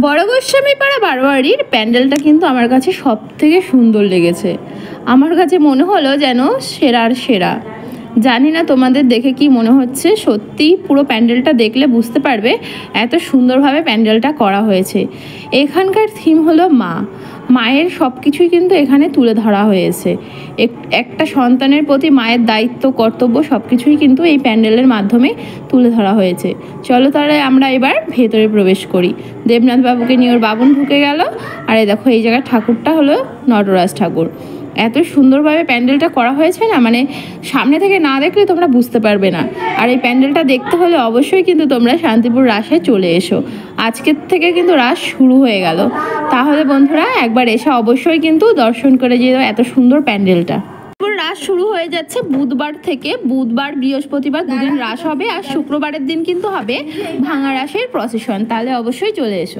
বড় গোস্বামীপাড়া বারোয়ারির প্যান্ডেলটা কিন্তু আমার কাছে সব থেকে সুন্দর লেগেছে। আমার কাছে মনে হলো যেন সেরার সেরা। জানি না তোমাদের দেখে কি মনে হচ্ছে। সত্যি পুরো প্যান্ডেলটা দেখলে বুঝতে পারবে এত সুন্দরভাবে প্যান্ডেলটা করা হয়েছে। এখানকার থিম হলো মা। মায়ের সব কিছুই কিন্তু এখানে তুলে ধরা হয়েছে। একটা সন্তানের প্রতি মায়ের দায়িত্ব, কর্তব্য সব কিছুই কিন্তু এই প্যান্ডেলের মাধ্যমে তুলে ধরা হয়েছে। চলো তাহলে আমরা এবার ভেতরে প্রবেশ করি। দেবনাথ বাবুকে নিয়ে ওর বাবন ঢুকে গেল। আর এই দেখো এই জায়গার ঠাকুরটা হলো নটরাজ ঠাকুর। এত সুন্দরভাবে প্যান্ডেলটা করা হয়েছে না, মানে সামনে থেকে না দেখলে তোমরা বুঝতে পারবে না। আর এই প্যান্ডেলটা দেখতে হলে অবশ্যই কিন্তু তোমরা শান্তিপুর রাসে চলে এসো। আজকের থেকে কিন্তু রাস শুরু হয়ে গেল। তাহলে বন্ধুরা একবার এসে অবশ্যই কিন্তু দর্শন করে যেও এত সুন্দর প্যান্ডেলটা। রাস শুরু হয়ে যাচ্ছে বুধবার থেকে। বুধবার বৃহস্পতিবার দুদিন রাস হবে, আর শুক্রবারের দিন কিন্তু হবে ভাঙা রাসের প্রসেশন। তাহলে অবশ্যই চলে এসো।